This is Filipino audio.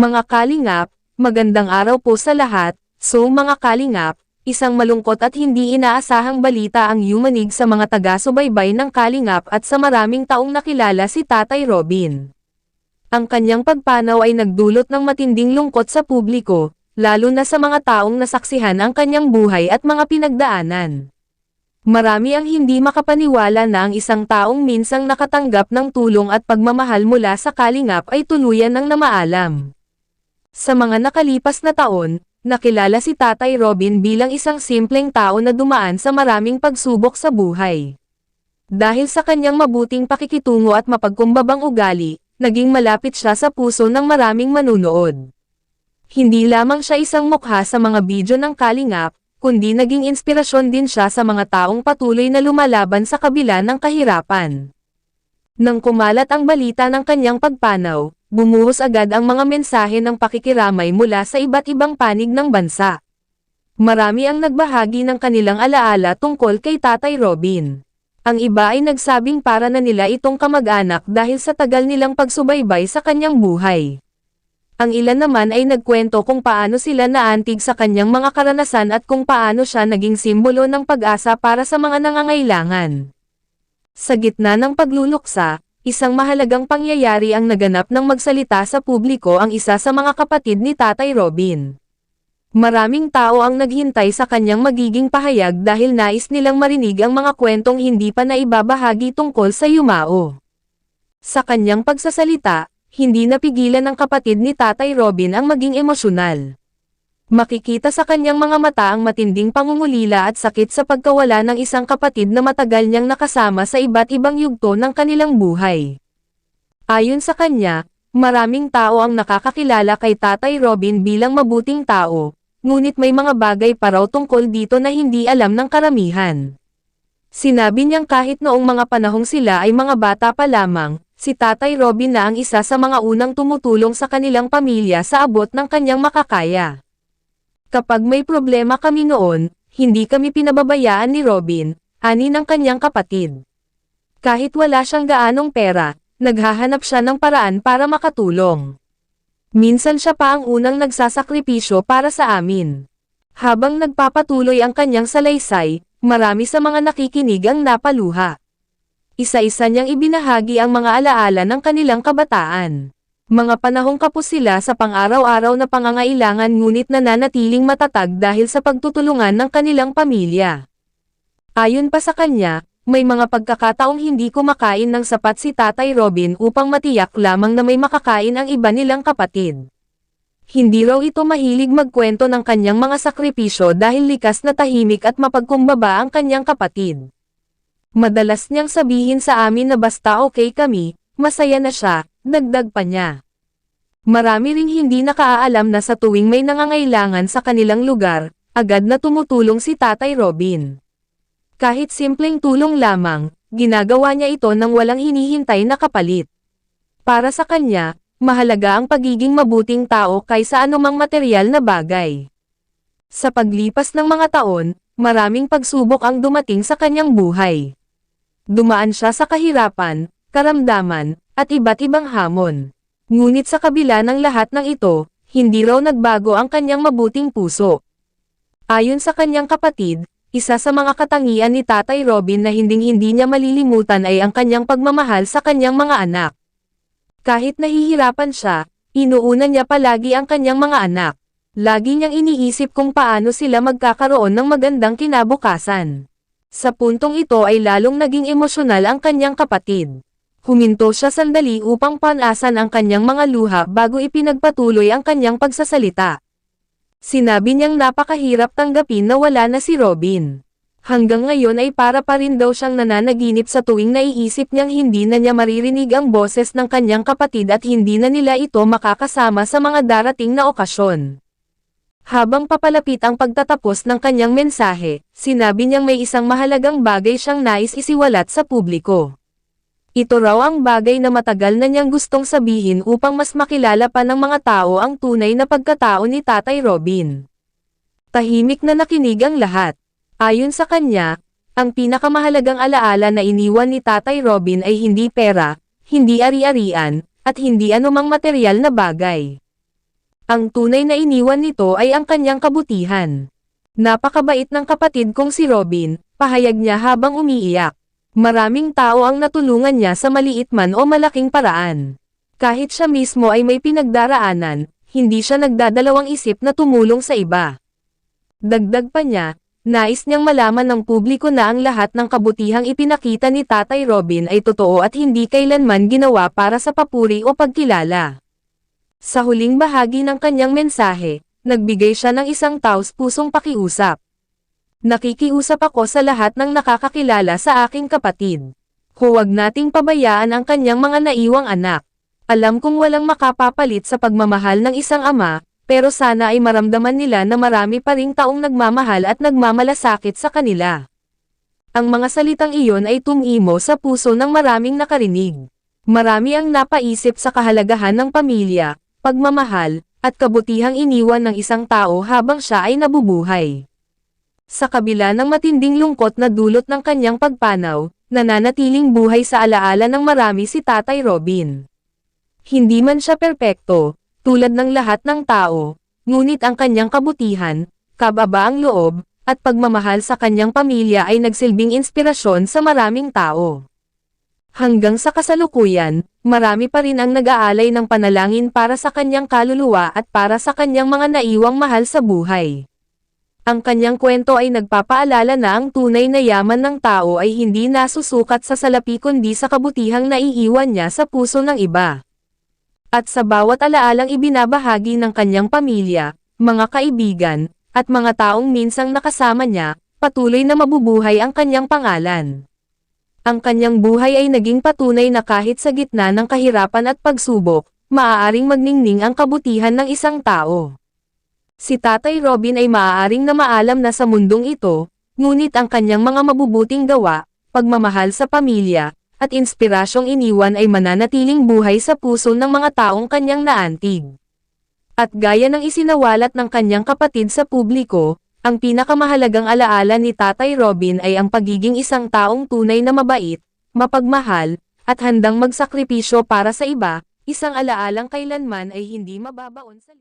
Mga kalingap, magandang araw po sa lahat. So mga kalingap, isang malungkot at hindi inaasahang balita ang yumanig sa mga taga-subaybay ng kalingap at sa maraming taong nakilala si Tatay Robin. Ang kanyang pagpanaw ay nagdulot ng matinding lungkot sa publiko, lalo na sa mga taong nasaksihan ang kanyang buhay at mga pinagdaanan. Marami ang hindi makapaniwala na ang isang taong minsang nakatanggap ng tulong at pagmamahal mula sa kalingap ay tuluyan ng namaalam. Sa mga nakalipas na taon, nakilala si Tatay Robin bilang isang simpleng tao na dumaan sa maraming pagsubok sa buhay. Dahil sa kanyang mabuting pakikitungo at mapagkumbabang ugali, naging malapit siya sa puso ng maraming manunood. Hindi lamang siya isang mukha sa mga video ng kalingap, kundi naging inspirasyon din siya sa mga taong patuloy na lumalaban sa kabila ng kahirapan. Nang kumalat ang balita ng kanyang pagpanaw, bumuhos agad ang mga mensahe ng pakikiramay mula sa iba't ibang panig ng bansa. Marami ang nagbahagi ng kanilang alaala tungkol kay Tatay Robin. Ang iba ay nagsabing para na nila itong kamag-anak dahil sa tagal nilang pagsubaybay sa kanyang buhay. Ang ilan naman ay nagkwento kung paano sila naantig sa kanyang mga karanasan at kung paano siya naging simbolo ng pag-asa para sa mga nangangailangan. Sa gitna ng pagluluksa, isang mahalagang pangyayari ang naganap ng magsalita sa publiko ang isa sa mga kapatid ni Tatay Robin. Maraming tao ang naghintay sa kanyang magiging pahayag dahil nais nilang marinig ang mga kwentong hindi pa naibabahagi tungkol sa yumao. Sa kanyang pagsasalita, hindi napigilan ng kapatid ni Tatay Robin ang maging emosyonal. Makikita sa kanyang mga mata ang matinding pangungulila at sakit sa pagkawala ng isang kapatid na matagal niyang nakasama sa iba't ibang yugto ng kanilang buhay. Ayon sa kanya, maraming tao ang nakakakilala kay Tatay Robin bilang mabuting tao, ngunit may mga bagay pa raw tungkol dito na hindi alam ng karamihan. Sinabi niyang kahit noong mga panahong sila ay mga bata pa lamang, si Tatay Robin na ang isa sa mga unang tumutulong sa kanilang pamilya sa abot ng kanyang makakaya. Kapag may problema kami noon, hindi kami pinababayaan ni Robin, ani ng kanyang kapatid. Kahit wala siyang gaanong pera, naghahanap siya ng paraan para makatulong. Minsan siya pa ang unang nagsasakripisyo para sa amin. Habang nagpapatuloy ang kanyang salaysay, marami sa mga nakikinig ang napaluha. Isa-isa niyang ibinahagi ang mga alaala ng kanilang kabataan. Mga panahong kapos sila sa pang-araw-araw na pangangailangan ngunit nananatiling matatag dahil sa pagtutulungan ng kanilang pamilya. Ayon pa sa kanya, may mga pagkakataong hindi kumakain ng sapat si Tatay Robin upang matiyak lamang na may makakain ang iba nilang kapatid. Hindi raw ito mahilig magkwento ng kanyang mga sakripisyo dahil likas na tahimik at mapagkumbaba ang kanyang kapatid. Madalas niyang sabihin sa amin na basta okay kami, masaya na siya, dagdag pa niya. Marami ring hindi nakaalam na sa tuwing may nangangailangan sa kanilang lugar, agad na tumutulong si Tatay Robin. Kahit simpleng tulong lamang, ginagawa niya ito nang walang hinihintay na kapalit. Para sa kanya, mahalaga ang pagiging mabuting tao kaysa anumang material na bagay. Sa paglipas ng mga taon, maraming pagsubok ang dumating sa kanyang buhay. Dumaan siya sa kahirapan, karamdaman, at iba't ibang hamon. Ngunit sa kabila ng lahat ng ito, hindi raw nagbago ang kanyang mabuting puso. Ayon sa kanyang kapatid, isa sa mga katangian ni Tatay Robin na hinding-hindi niya malilimutan ay ang kanyang pagmamahal sa kanyang mga anak. Kahit nahihirapan siya, inuuna niya palagi ang kanyang mga anak. Lagi niyang iniisip kung paano sila magkakaroon ng magandang kinabukasan. Sa puntong ito ay lalong naging emosyonal ang kanyang kapatid. Huminto siya sandali upang panasan ang kanyang mga luha bago ipinagpatuloy ang kanyang pagsasalita. Sinabi niyang napakahirap tanggapin na wala na si Robin. Hanggang ngayon ay para pa rin daw siyang nananaginip sa tuwing naiisip niyang hindi na niya maririnig ang boses ng kanyang kapatid at hindi na nila ito makakasama sa mga darating na okasyon. Habang papalapit ang pagtatapos ng kanyang mensahe, sinabi niyang may isang mahalagang bagay siyang nais isiwalat sa publiko. Ito raw ang bagay na matagal na niyang gustong sabihin upang mas makilala pa ng mga tao ang tunay na pagkatao ni Tatay Robin. Tahimik na nakinig ang lahat. Ayon sa kanya, ang pinakamahalagang alaala na iniwan ni Tatay Robin ay hindi pera, hindi ari-arian, at hindi anumang materyal na bagay. Ang tunay na iniwan nito ay ang kanyang kabutihan. Napakabait ng kapatid kong si Robin, pahayag niya habang umiiyak. Maraming tao ang natulungan niya sa maliit man o malaking paraan. Kahit siya mismo ay may pinagdaraanan, hindi siya nagdadalawang isip na tumulong sa iba. Dagdag pa niya, nais niyang malaman ng publiko na ang lahat ng kabutihang ipinakita ni Tatay Robin ay totoo at hindi kailanman ginawa para sa papuri o pagkilala. Sa huling bahagi ng kanyang mensahe, nagbigay siya ng isang taos-pusong pakiusap. Nakikiusap ako sa lahat ng nakakakilala sa aking kapatid. Huwag nating pabayaan ang kanyang mga naiwang anak. Alam kong walang makapapalit sa pagmamahal ng isang ama, pero sana ay maramdaman nila na marami pa ring taong nagmamahal at nagmamalasakit sa kanila. Ang mga salitang iyon ay tumimo sa puso ng maraming nakarinig. Marami ang napaisip sa kahalagahan ng pamilya, pagmamahal, at kabutihang iniwan ng isang tao habang siya ay nabubuhay. Sa kabila ng matinding lungkot na dulot ng kanyang pagpanaw, nananatiling buhay sa alaala ng marami si Tatay Robin. Hindi man siya perpekto, tulad ng lahat ng tao, ngunit ang kanyang kabutihan, kababaang loob, at pagmamahal sa kanyang pamilya ay nagsilbing inspirasyon sa maraming tao. Hanggang sa kasalukuyan, marami pa rin ang nag-aalay ng panalangin para sa kanyang kaluluwa at para sa kanyang mga naiwang mahal sa buhay. Ang kanyang kwento ay nagpapaalala na ang tunay na yaman ng tao ay hindi nasusukat sa salapi kundi sa kabutihang naiiwan niya sa puso ng iba. At sa bawat alaalang ibinabahagi ng kanyang pamilya, mga kaibigan, at mga taong minsang nakasama niya, patuloy na mabubuhay ang kanyang pangalan. Ang kanyang buhay ay naging patunay na kahit sa gitna ng kahirapan at pagsubok, maaaring magningning ang kabutihan ng isang tao. Si Tatay Robin ay maaaring na maalam na sa mundong ito, ngunit ang kanyang mga mabubuting gawa, pagmamahal sa pamilya, at inspirasyong iniwan ay mananatiling buhay sa puso ng mga taong kanyang naantig. At gaya ng isinawalat ng kanyang kapatid sa publiko, ang pinakamahalagang alaala ni Tatay Robin ay ang pagiging isang taong tunay na mabait, mapagmahal, at handang magsakripisyo para sa iba, isang alaalang kailanman ay hindi mababaon sa